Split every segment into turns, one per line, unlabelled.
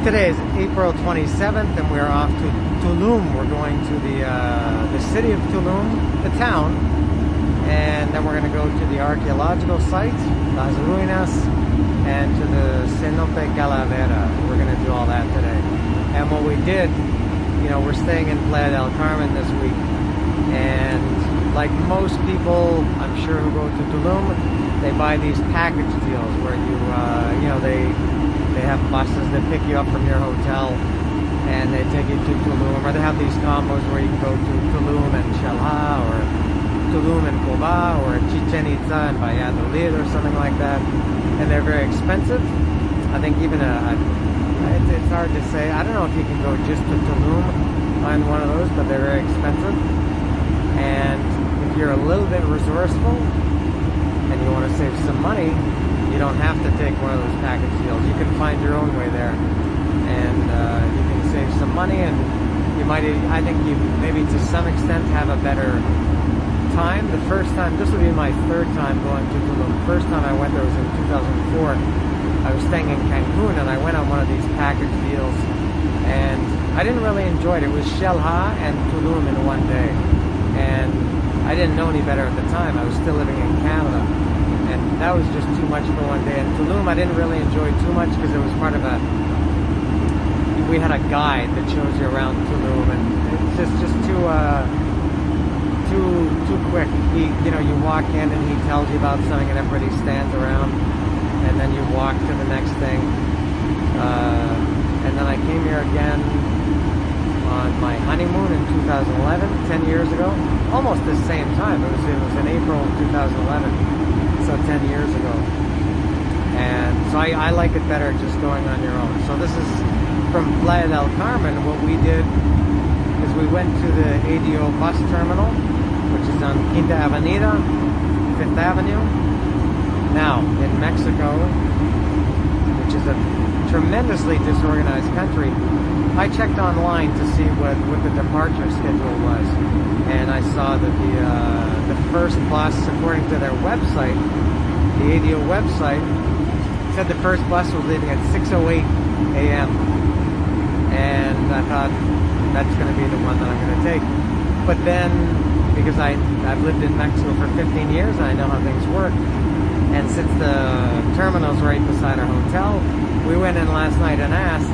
Today is April 27th, and we're off to Tulum. We're going to the city of Tulum, the town, and then we're going to go to the archaeological site, Las Ruinas, and to the Cenote Calavera. We're going to do all that today. And what we did, you know, we're staying in Playa del Carmen this week, and like most people, I'm sure, who go to Tulum, they buy these package deals where you know, they have buses that pick you up from your hotel and they take you to Tulum, or they have these combos where you can go to Tulum and Xalá, or Tulum and Cobá, or Chichen Itza and Valladolid, or something like that. And they're very expensive. I think even it's hard to say. I don't know if you can go just to Tulum on one of those, but they're very expensive. And if you're a little bit resourceful and you want to save some money, you don't have to take one of those package deals. You can find your own way there, and you can save some money, and you might, I think you maybe to some extent have a better time. The first time, this will be my third time going to Tulum. The first time I went there was in 2004. I was staying in Cancun, and I went on one of these package deals, and I didn't really enjoy it. It was Xalá and Tulum in one day, and I didn't know any better at the time. I was still living in Canada, and that was just too much for one day. And Tulum I didn't really enjoy too much because it was part of we had a guide that shows you around Tulum, and it's just too quick. You know, you walk in and he tells you about something and everybody stands around, and then you walk to the next thing. And then I came here again on my honeymoon in 2011, 10 years ago, almost the same time. It was in April 2011, so 10 years ago. And so I like it better just going on your own. So this is from Playa del Carmen. What we did is we went to the ADO bus terminal, which is on Quinta Avenida, 5th Avenue. Now, in Mexico, which is a tremendously disorganized country, I checked online to see what the departure schedule was, and I saw that the first bus, according to their website, the ADO website, said the first bus was leaving at 6:08 a.m. And I thought, that's going to be the one that I'm going to take. But then, because I've lived in Mexico for 15 years and I know how things work, and since the terminal's right beside our hotel, we went in last night and asked,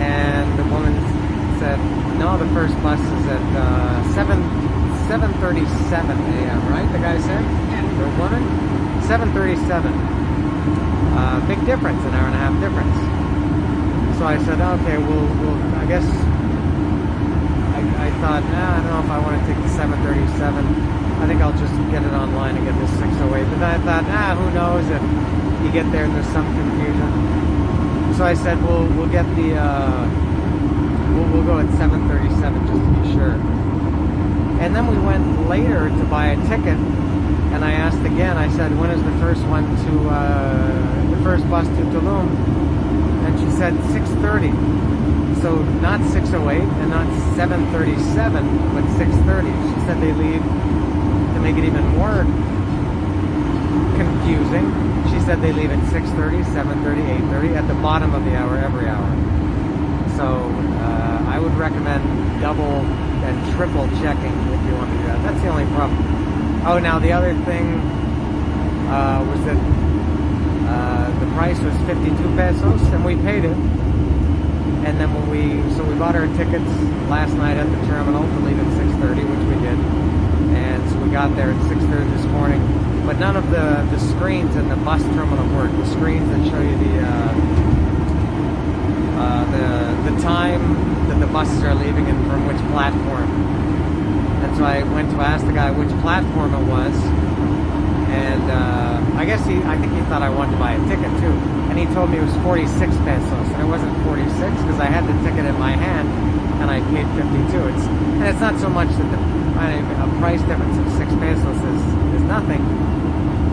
and the woman said, no, the first bus is at 7:37 a.m., right? The guy said?
Yeah.
The woman? 7:37. Big difference, an hour and a half difference. So I said, okay, we'll I guess, I thought, I don't know if I want to take the 7:37. I think I'll just get it online and get this 6:08. But then I thought, who knows if you get there and there's some confusion. So I said, we'll get the, we'll go at 7:37 just to be sure. And then we went later to buy a ticket, and I asked again, I said, when is the first one to, the first bus to Tulum? And she said 6:30. So not 6:08 and not 7:37, but 6:30. She said they leave, to make it even more confusing, she said they leave at 6:30, 7:30, 8:30, at the bottom of the hour, every hour. So I would recommend double and triple checking if you want to do that. That's the only problem. Oh, now the other thing was that the price was 52 pesos, and we paid it. And then we bought our tickets last night at the terminal to leave at 6:30, which we did. And so we got there at 6:30 this morning. But none of the screens in the bus terminal work. The screens that show you the time that the buses are leaving and from which platform. And so I went to ask the guy which platform it was, and I think he thought I wanted to buy a ticket too. And he told me it was 46 pesos, and it wasn't 46 because I had the ticket in my hand and I paid 52. It's not so much that a price difference of 6 pesos is nothing,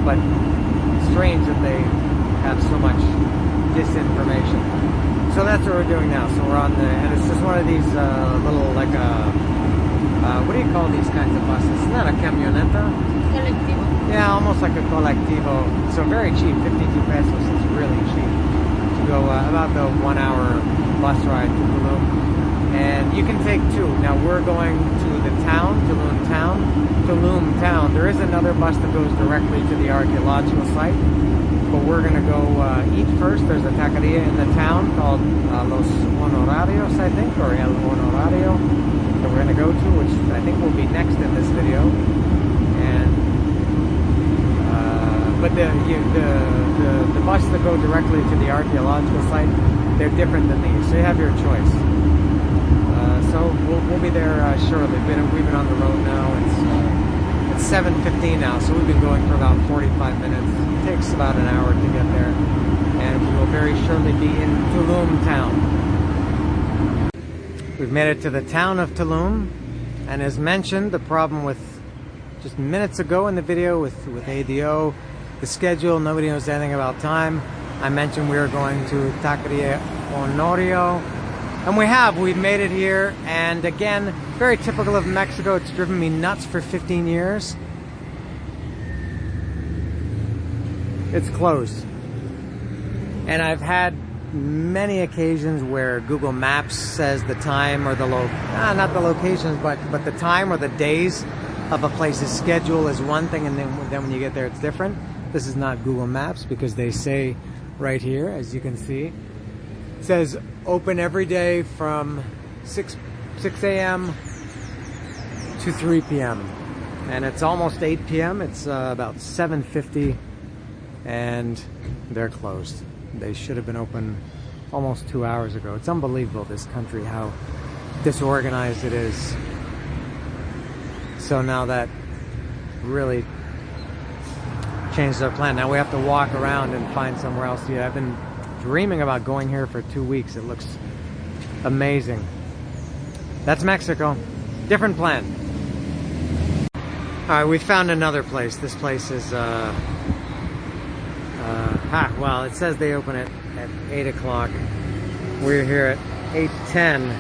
but strange that they have so much disinformation. So that's what we're doing now. So we're on and it's just one of these little, like what do you call these kinds of buses? It's not a camioneta.
Colectivo.
Yeah, almost like a colectivo. So very cheap, 52 pesos is really cheap to go about the 1 hour bus ride to Tulum. And you can take two. Now we're going to the town, Tulum town. There is another bus that goes directly to the archaeological site, but we're going to go eat first. There's a taqueria in the town called Los Honorarios, I think, or El Honorario, that we're going to go to, which I think will be next in this video. And but the buses that go directly to the archaeological site, they're different than these, so you have your choice. So we'll be there shortly. We've been on the road now. It's 7:15 now, so we've been going for about 45 minutes. It takes about an hour to get there, and we will very shortly be in Tulum town. We've made it to the town of Tulum, and as mentioned, the problem with just minutes ago in the video with ADO, the schedule, nobody knows anything about time. I mentioned we were going to Taqueria Honorio, and we've made it here, and again, very typical of Mexico. It's driven me nuts for 15 years. It's closed. And I've had many occasions where Google Maps says the time or not the locations, but the time or the days of a place's schedule is one thing, and then when you get there it's different. This is not Google Maps, because they say right here, as you can see, it says open every day from 6 a.m. to 3 p.m. and it's almost 8 p.m. It's about 7:50, and they're closed. They should have been open almost 2 hours ago. It's unbelievable, this country, how disorganized it is. So now that really changed our plan. Now we have to walk around and find somewhere else to eat. I've been dreaming about going here for 2 weeks. It looks amazing. That's Mexico. Different plan. Alright, we found another place. This place is well, it says they open it at 8 o'clock. We're here at 8:10,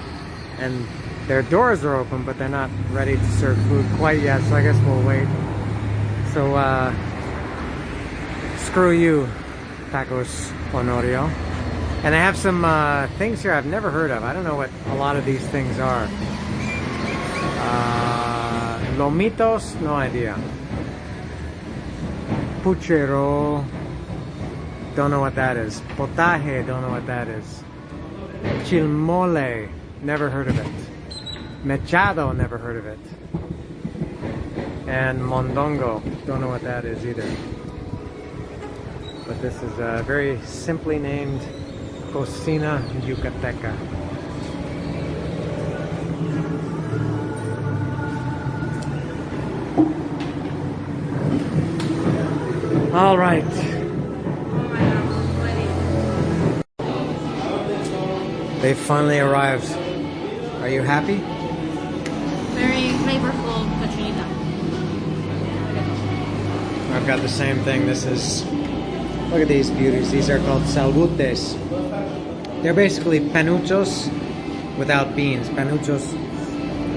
and their doors are open, but they're not ready to serve food quite yet, so I guess we'll wait. So screw you, Tacos Honorio. And I have some things here I've never heard of. I don't know what a lot of these things are. Lomitos, no idea. Puchero, don't know what that is. Potaje, don't know what that is. Chilmole, never heard of it. Mechado, never heard of it. And mondongo, don't know what that is either. But this is a very simply named Cocina Yucateca. All right. They finally arrived. Are you happy?
Very flavorful cochinita.
I've got the same thing. This is, look at these beauties. These are called Salvutes. They're basically panuchos without beans. Panuchos,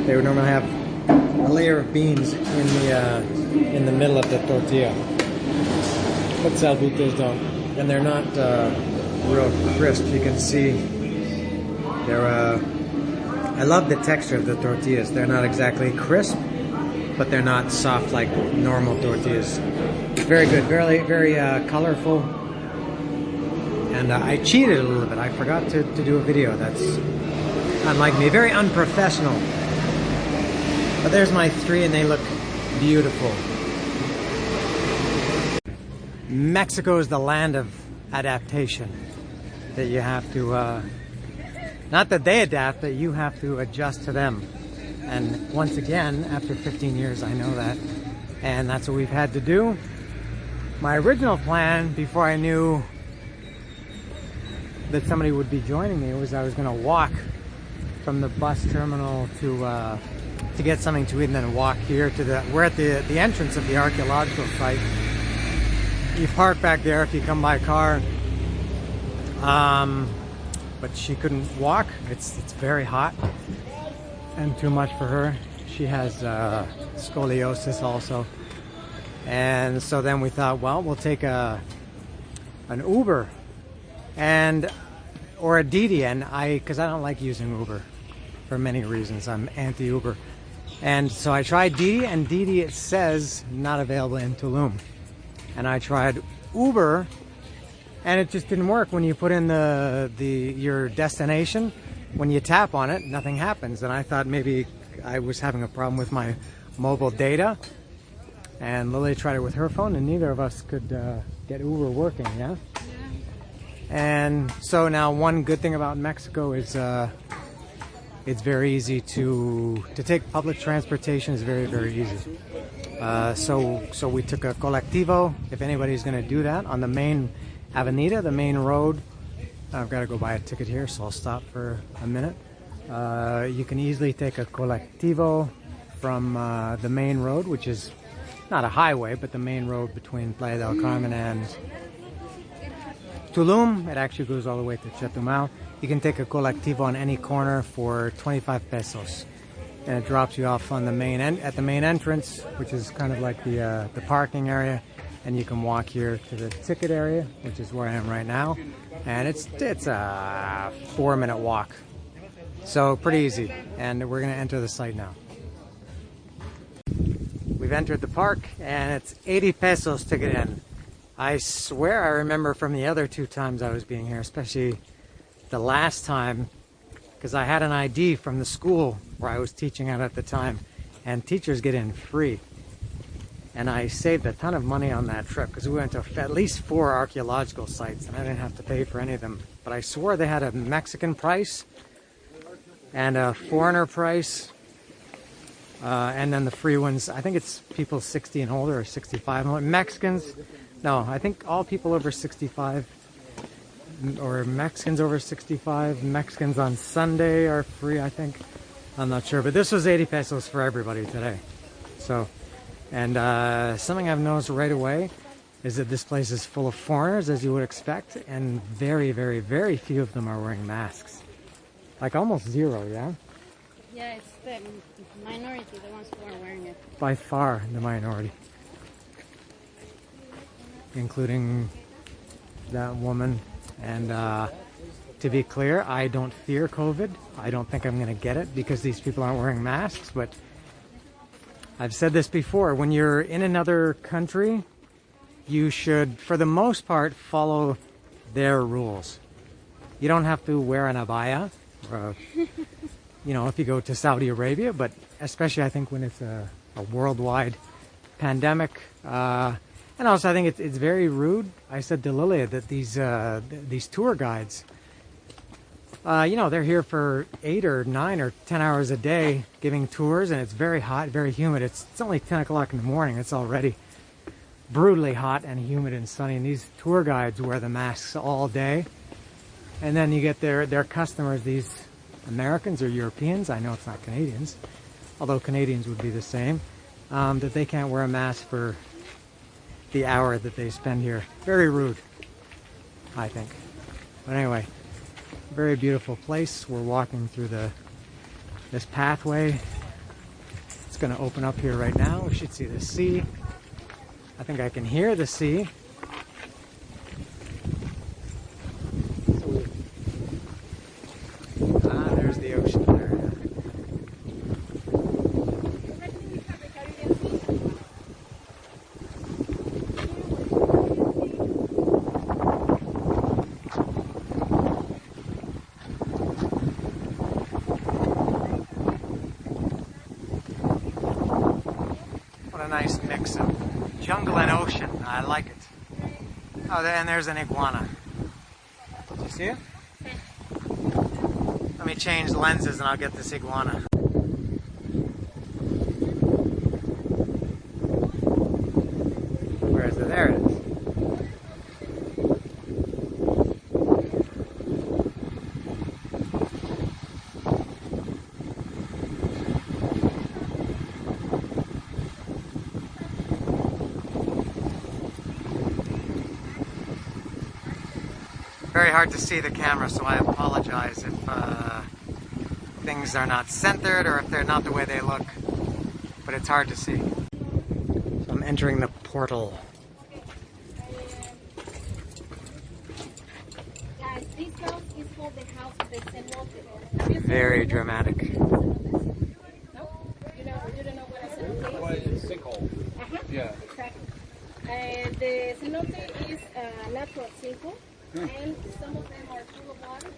they would normally have a layer of beans in the middle of the tortilla. But Salvutes don't. And they're not real crisp. You can see they're I love the texture of the tortillas. They're not exactly crisp, but they're not soft like normal tortillas. Very good, very, very colorful. And I cheated a little bit. I forgot to do a video. That's unlike me. Very unprofessional. But there's my three, and they look beautiful. Mexico is the land of adaptation. That you have to, not that they adapt, that you have to adjust to them. And once again, after 15 years, I know that. And that's what we've had to do. My original plan, before I knew that somebody would be joining me, was I was going to walk from the bus terminal to get something to eat, and then walk here to we're at the entrance of the archaeological site. You park back there if you come by car. But she couldn't walk. It's very hot and too much for her. She has scoliosis also. And so then we thought, well, we'll take an Uber. And or a Didi, and because I don't like using Uber for many reasons. I'm anti-Uber. And so I tried Didi, and Didi, it says not available in Tulum. And I tried Uber, and it just didn't work. When you put in your destination, when you tap on it, nothing happens. And I thought maybe I was having a problem with my mobile data. And Lily tried it with her phone, and neither of us could get Uber working, yeah? And so now one good thing about Mexico is it's very easy to take public transportation is very, very easy. So we took a colectivo, if anybody's going to do that, on the main avenida, the main road. I've got to go buy a ticket here, so I'll stop for a minute. You can easily take a colectivo from the main road, which is not a highway, but the main road between Playa del Carmen and Tulum. It actually goes all the way to Chetumal. You can take a colectivo on any corner for 25 pesos. And it drops you off on the main at the main entrance, which is kind of like the parking area. And you can walk here to the ticket area, which is where I am right now. And it's a 4-minute walk. So pretty easy. And we're going to enter the site now. We've entered the park, and it's 80 pesos to get in. I swear I remember from the other 2 times I was being here, especially the last time, because I had an ID from the school where I was teaching at the time, and teachers get in free. And I saved a ton of money on that trip because we went to at least 4 archaeological sites, and I didn't have to pay for any of them. But I swore they had a Mexican price and a foreigner price. And then the free ones, I think it's people 60 and older or 65 and older. Mexicans, no, I think all people over 65 or Mexicans over 65. Mexicans on Sunday are free, I think. I'm not sure, but this was 80 pesos for everybody today. So, and something I've noticed right away is that this place is full of foreigners, as you would expect, and very, very, very few of them are wearing masks. Like almost zero, yeah?
Yeah, it's the minority, the ones who are wearing it.
By far the minority. Including that woman. And to be clear, I don't fear COVID. I don't think I'm going to get it because these people aren't wearing masks. But I've said this before. When you're in another country, you should, for the most part, follow their rules. You don't have to wear an abaya. You know, if you go to Saudi Arabia, but especially I think when it's a worldwide pandemic. And also I think it's very rude. I said to Lilia that these tour guides, you know, they're here for 8 or 9 or 10 hours a day giving tours, and it's very hot, very humid. It's only 10 o'clock in the morning. It's already brutally hot and humid and sunny, and these tour guides wear the masks all day. And then you get their customers, these Americans or Europeans, I know it's not Canadians, although Canadians would be the same, that they can't wear a mask for the hour that they spend here. Very rude, I think. But anyway, very beautiful place. We're walking through this pathway. It's going to open up here right now. We should see the sea. I think I can hear the sea. There's the ocean there. What a nice mix of jungle and ocean. I like it. Oh, and there's an iguana. Did you see it? Let me change lenses and I'll get this iguana. Where is it? There it is. Very hard to see the camera, so I apologize if things are not centered or if they're not the way they look, but it's hard to see. So I'm entering the portal.
Guys, this house is for call the house the cenote.
Very dramatic.
No? You don't know what a cenote is?
Sinkhole. Yeah.
Exactly. The cenote is a natural sinkhole, and some of them are full of water.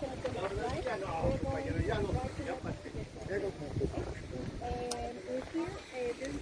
Some of them are dry. We're going right to the and here, there's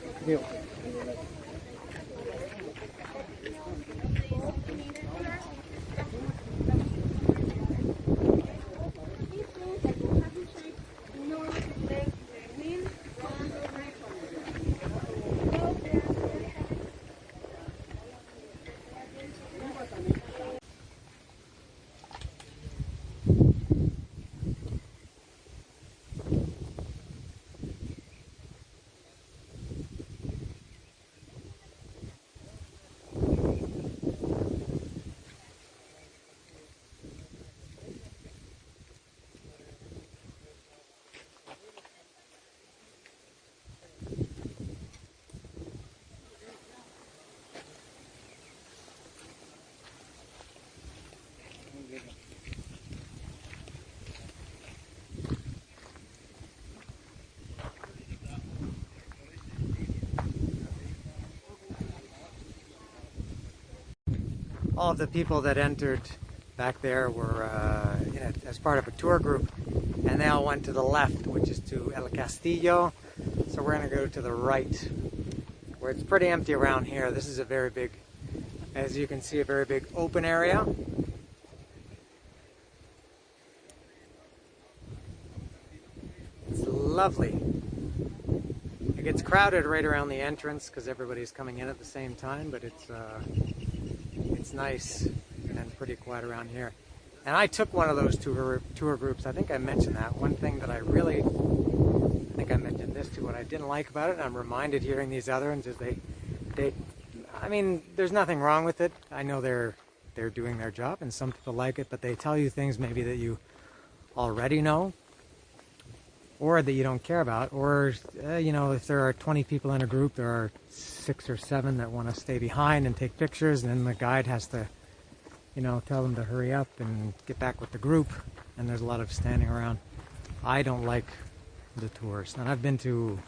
All of the people that entered back there were as part of a tour group, and they all went to the left, which is to El Castillo. So we're going to go to the right, where it's pretty empty around here. This is a very big, as you can see, a very big open area. It's lovely. It gets crowded right around the entrance because everybody's coming in at the same time, but it's nice and pretty quiet around here. And I took one of those tour groups. I think I mentioned that. One thing that I think I mentioned this too, what I didn't like about it, and I'm reminded hearing these other ones, is I mean, there's nothing wrong with it. I know they're doing their job and some people like it, but they tell you things maybe that you already know, or that you don't care about, or if there are 20 people in a group, there are 6 or 7 that want to stay behind and take pictures, and then the guide has to tell them to hurry up and get back with the group, and there's a lot of standing around. I don't like the tours, and I've been to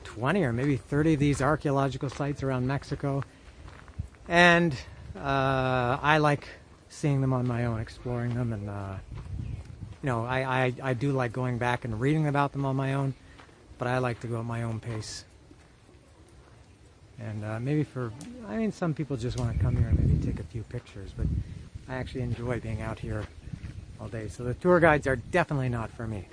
20 or maybe 30 of these archaeological sites around Mexico, and I like seeing them on my own, exploring them, and I do like going back and reading about them on my own, but I like to go at my own pace. And some people just want to come here and maybe take a few pictures, but I actually enjoy being out here all day. So the tour guides are definitely not for me.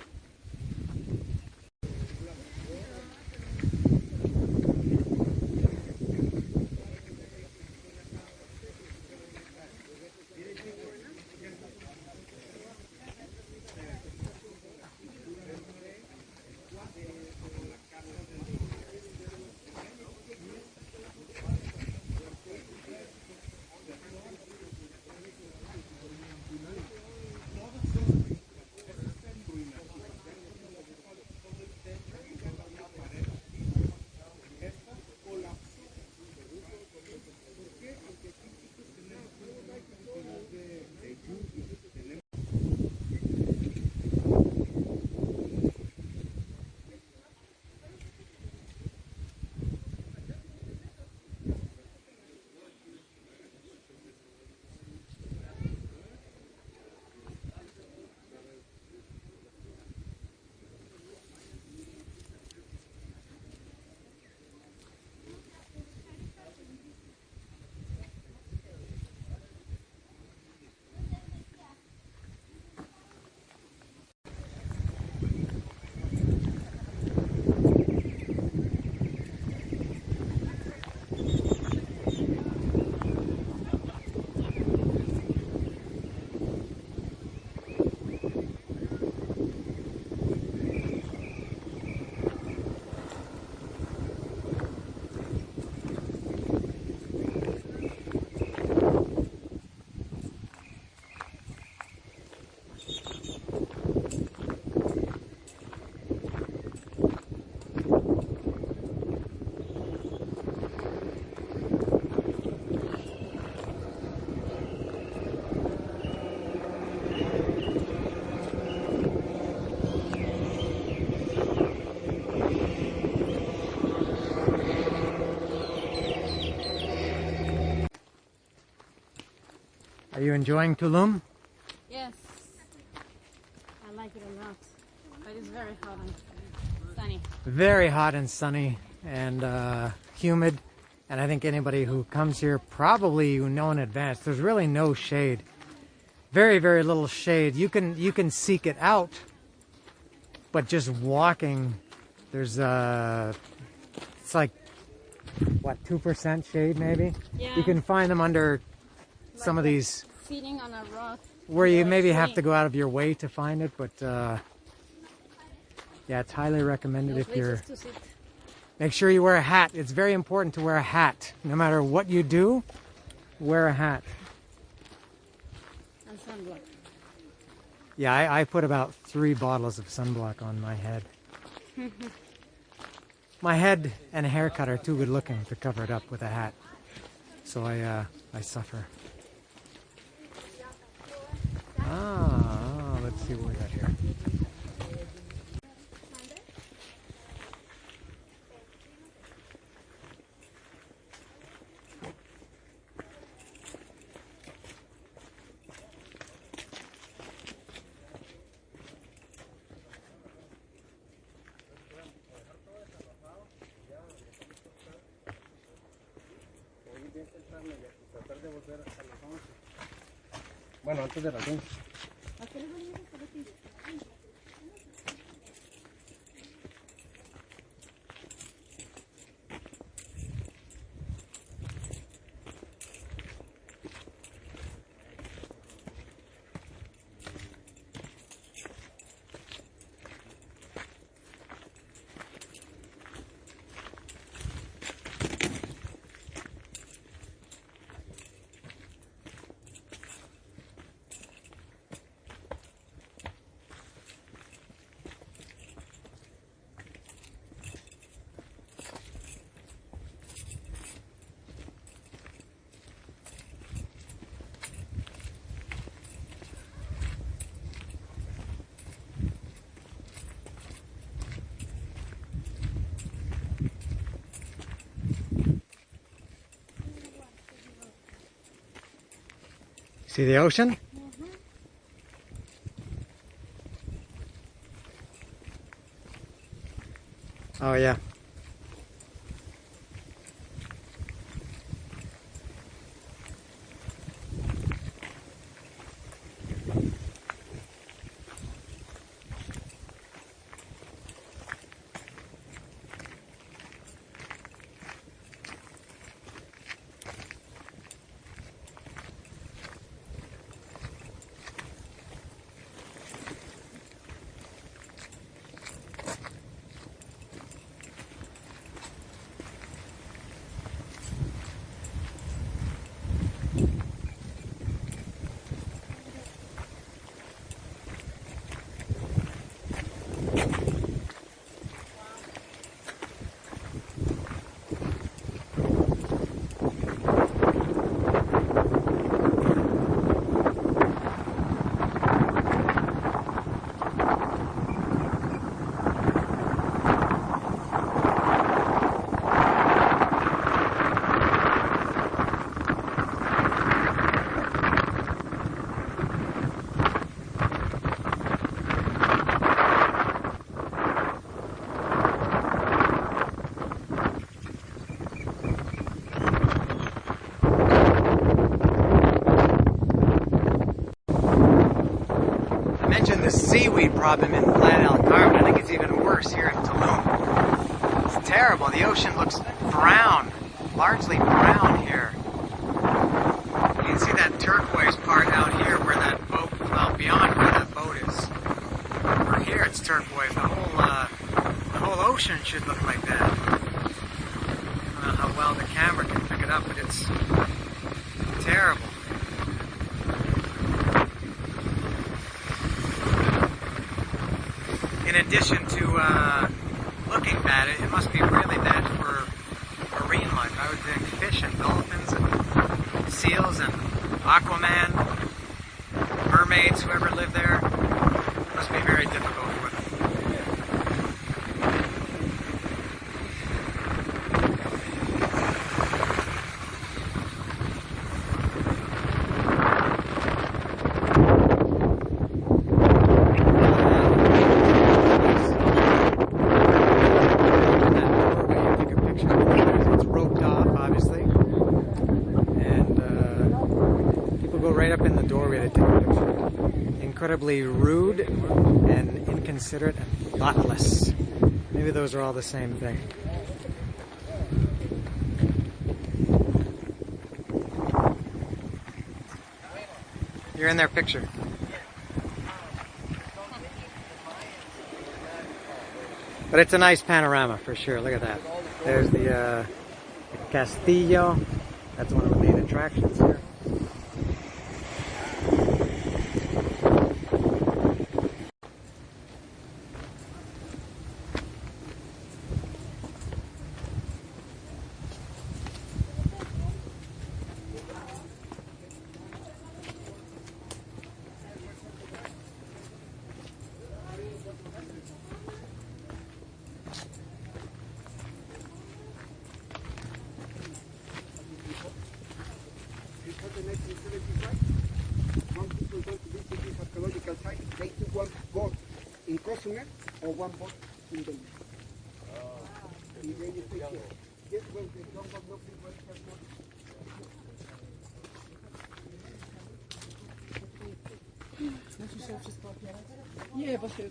Are you enjoying Tulum?
Yes, I like it a lot, but it's very hot and sunny.
Very hot and sunny and humid. And I think anybody who comes here probably you know in advance. There's really no shade. Very, very little shade. You can seek it out, but just walking, there's it's like what 2% shade maybe.
Yeah.
You can find them under some of these
Sitting on a rock.
where you maybe have to go out of your way to find it, but yeah, it's highly recommended if you're.
To sit.
Make sure you wear a hat. It's very important to wear a hat. No matter what you do, wear a hat.
And sunblock.
Yeah, I put about 3 bottles of sunblock on my head. My head and haircut are too good looking to cover it up with a hat. So I suffer. Let's see what we got here.
Bueno, antes de las 11.
See the ocean? Oh yeah. Seaweed problem in Playa del Carmen. I think it's even worse here in Tulum. It's terrible. The ocean looks brown, largely brown here. You can see that turquoise part out here where that boat, well, beyond where that boat is. Over here it's turquoise. The whole ocean should look like that. I don't know how well the camera can pick it up, but it's terrible. In addition to looking bad, it must be really bad for marine life. I would think fish and dolphins and seals and aquaman, mermaids, whoever live there, must be very difficult for them. where are we going to take a picture? Incredibly rude and inconsiderate and thoughtless. Maybe those are all the same thing. You're in their picture. But it's a nice panorama for sure. Look at that. There's the Castillo. That's one of the main attractions here.
The 1975, one people going to visit this archaeological site, they took one boat in Cozumel or one boat in the and then you take it. Yes, well, the young one, nobody will have more.
Nie, bo się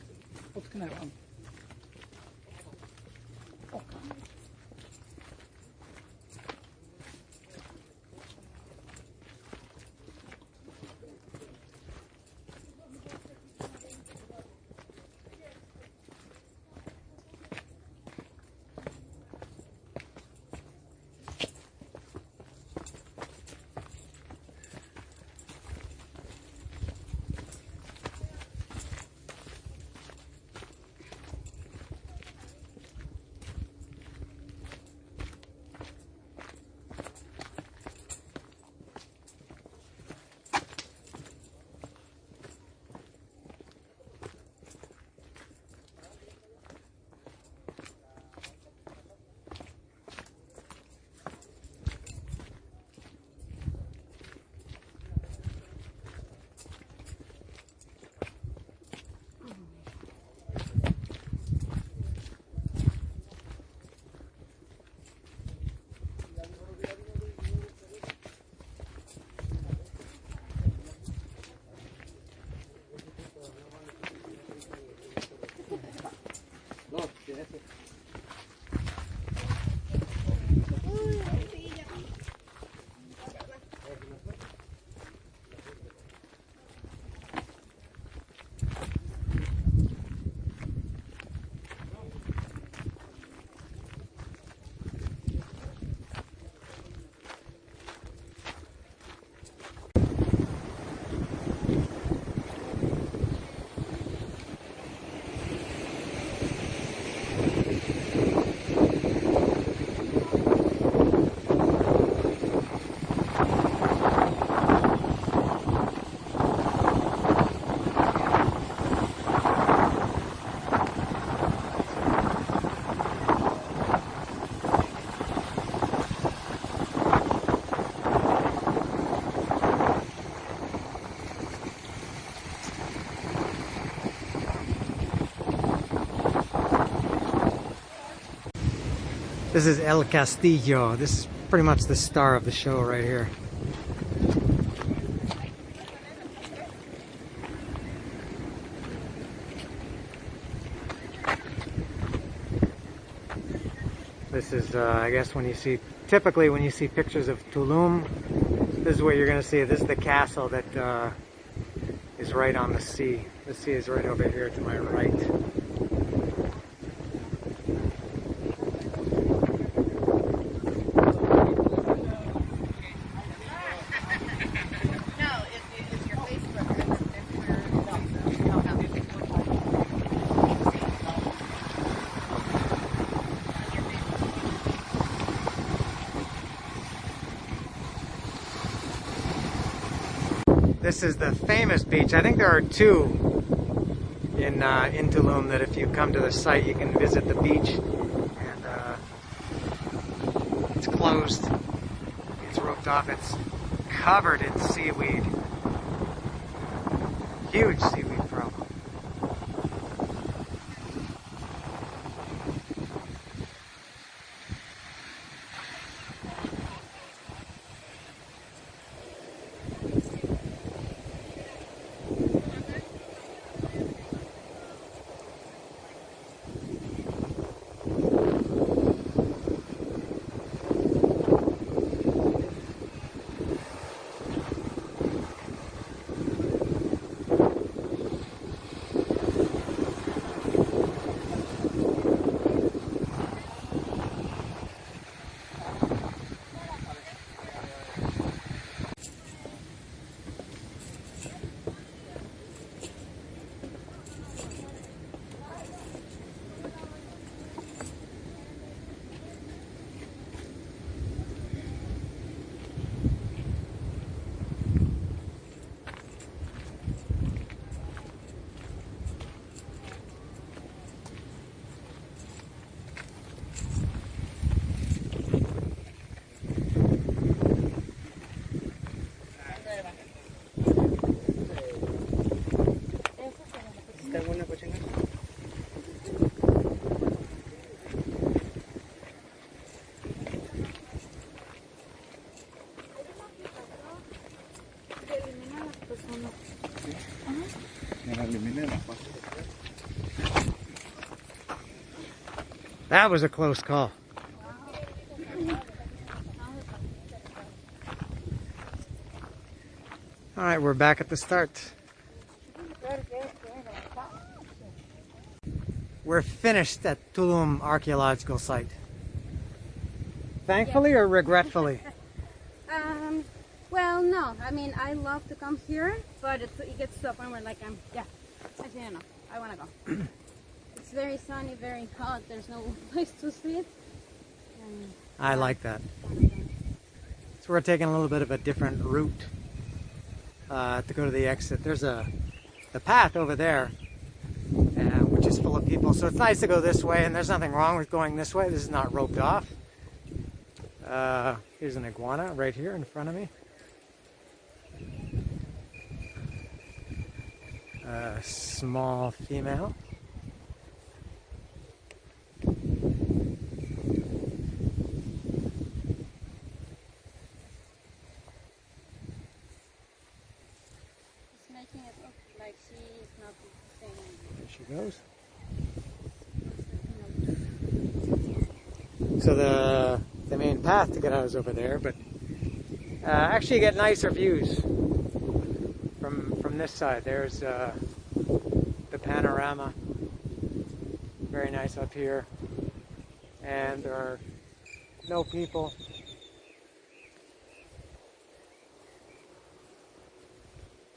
potknęłam.
This is El Castillo. This is pretty much the star of the show right here. This is, I guess, typically when you see pictures of Tulum, this is what you're going to see. This is the castle that is right on the sea. The sea is right over here to my right. This is the famous beach. I think there are two in Tulum that if you come to the site you can visit the beach. And it's closed. It's roped off. It's covered in seaweed. Huge seaweed problem. That was a close call. All right, we're back at the start. We're finished at Tulum Archaeological Site. Thankfully or regretfully?
Well, no. I mean, I love to come here, but it gets to a point where, like, yeah, I think enough. I want to go. It's very sunny, very hot. There's no place to sit.
I like that. So we're taking a little bit of a different route to go to the exit. There's the path over there, which is full of people. So it's nice to go this way, and there's nothing wrong with going this way. This is not roped off. Here's an iguana right here in front of me. A small female.
Making it look like she's not the
There she goes. So the main path to get out is over there, but actually you get nicer views from this side. There's the panorama, very nice up here, and there are no people.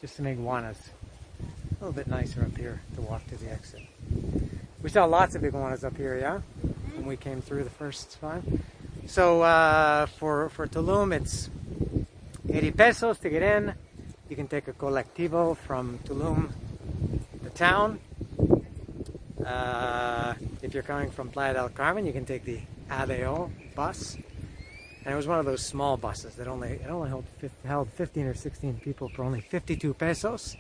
Just some iguanas. A little bit nicer up here to walk to the exit. We saw lots of iguanas up here, yeah? When we came through the first time. So for Tulum, it's 80 pesos to get in. You can take a colectivo from Tulum, the town. If you're coming from Playa del Carmen, you can take the ADO bus. And it was one of those small buses that only held 15 or 16 people for only 52 pesos.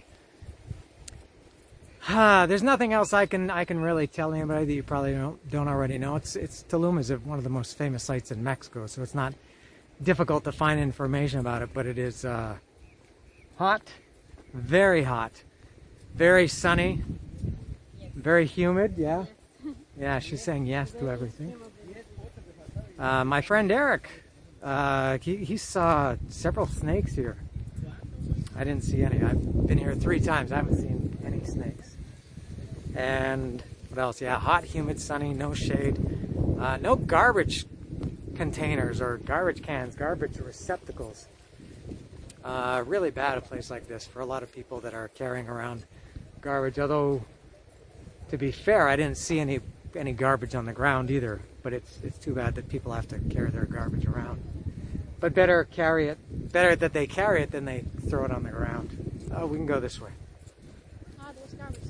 There's nothing else I can really tell anybody that you probably don't already know. It's Tulum is one of the most famous sites in Mexico, so it's not difficult to find information about it. But it is hot, very sunny, very humid. Yeah, yeah. She's saying yes to everything. My friend Eric. He saw several snakes here. I didn't see any. I've been here 3 times. I haven't seen any snakes. And what else? Yeah, hot, humid, sunny, no shade. No garbage containers or garbage cans, garbage receptacles. Really bad a place like this for a lot of people that are carrying around garbage. Although, to be fair, I didn't see any garbage on the ground either. But it's too bad that people have to carry their garbage around. But better that they carry it than they throw it on the ground. Oh, we can go this way.
there's garbage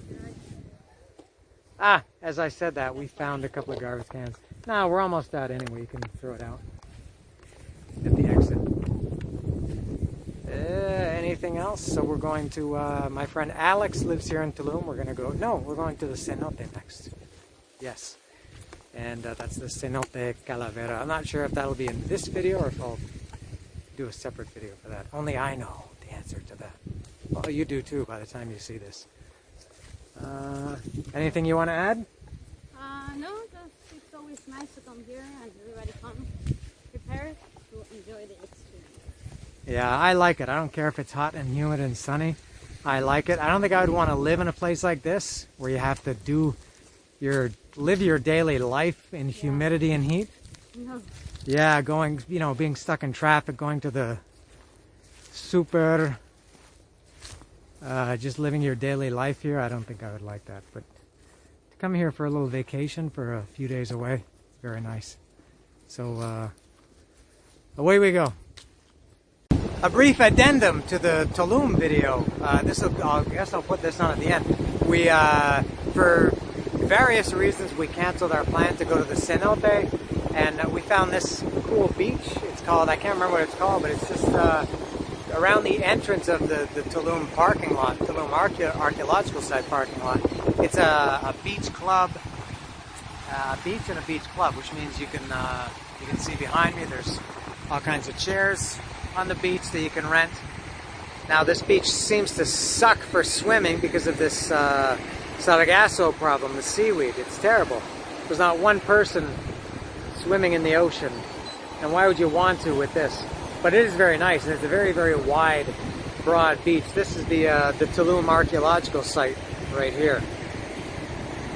there.
Ah, as I said that, we found a couple of garbage cans. No, we're almost out anyway. You can throw it out at the exit. Anything else? So we're going to, my friend Alex lives here in Tulum. We're going to the cenote next. Yes. And that's the cenote Calavera. I'm not sure if that'll be in this video or if I'll do a separate video for that. Only I know the answer to that. Well, you do too by the time you see this. Anything you want to add?
No, just it's always nice to come here and everybody come prepared to enjoy the experience.
Yeah, I like it. I don't care if it's hot and humid and sunny. I like it. I don't think I would want to live in a place like this where you have to live your daily life in humidity and heat.
No.
Yeah, being stuck in traffic, going to the super, just living your daily life here. I don't think I would like that. But to come here for a little vacation for a few days away, it's very nice. So away we go. A brief addendum to the Tulum video. I guess I'll put this on at the end. We, for various reasons, we canceled our plan to go to the cenote, and we found this cool beach. It's called, I can't remember what it's called, but it's just around the entrance of the Tulum parking lot, Tulum Archaeological Site parking lot. It's a beach club, a beach and a beach club, which means you can see behind me there's all kinds of chairs on the beach that you can rent, Now this beach seems to suck for swimming because of this sargasso problem, the seaweed. It's terrible. There's not one person swimming in the ocean. And why would you want to with this? But it is very nice, and it's a very, very wide, broad beach. This is the Tulum Archaeological site right here.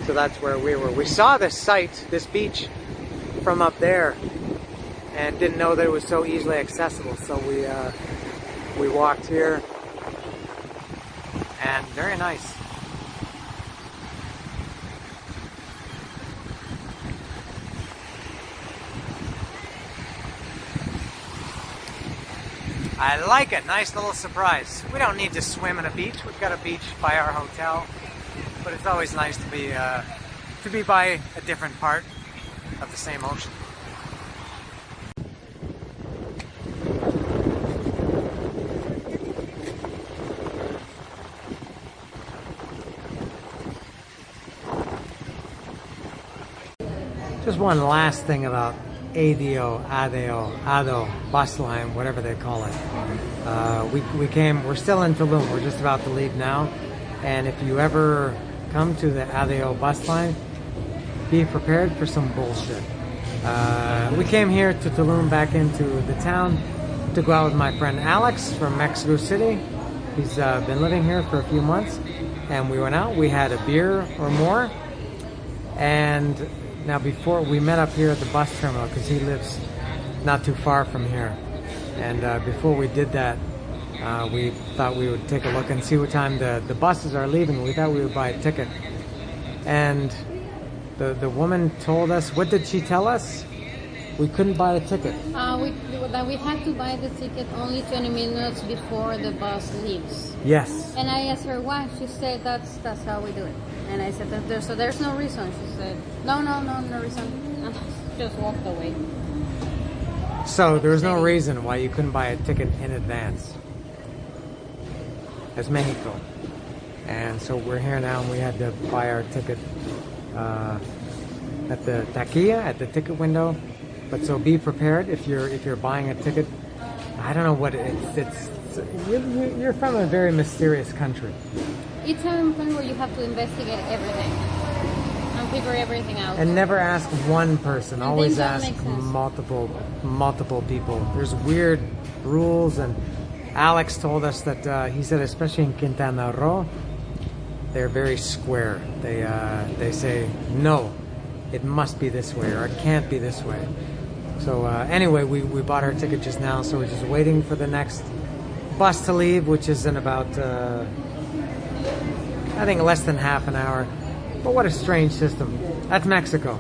So that's where we were. We saw this site, this beach, from up there, and didn't know that it was so easily accessible. So we walked here, and very nice. I like it. Nice little surprise. We don't need to swim in a beach. We've got a beach by our hotel, but it's always nice to be by a different part of the same ocean. Just one last thing about Ado, bus line, whatever they call it. We're still in Tulum. We're just about to leave now. And if you ever come to the Ado bus line, be prepared for some bullshit. We came here to Tulum, back into the town, to go out with my friend Alex from Mexico City. He's been living here for a few months. And we went out, we had a beer or more. And now before we met up here at the bus terminal, because he lives not too far from here. And before we did that, we thought we would take a look and see what time the buses are leaving. We thought we would buy a ticket. And the woman told us, what did she tell us? We couldn't buy a ticket.
We had to buy the ticket only 20 minutes before the bus leaves.
Yes.
And I asked her why. She said that's how we do it. And I said there's no reason. She said no reason. And just walked away.
So there was no reason why you couldn't buy a ticket in advance. As Mexico. And so we're here now, and we had to buy our ticket at the taquilla, at the ticket window. But so be prepared if you're buying a ticket. I don't know what you're from a very mysterious country.
It's a country where you have to investigate everything and figure everything out.
And never ask one person.
And
always
things don't
ask
make sense.
multiple people. There's weird rules, and Alex told us that he said, especially in Quintana Roo, they're very square. They say no, it must be this way, or it can't be this way. So anyway, we bought our ticket just now, so we're just waiting for the next bus to leave, which is in about I think less than half an hour. But what a strange system. That's Mexico.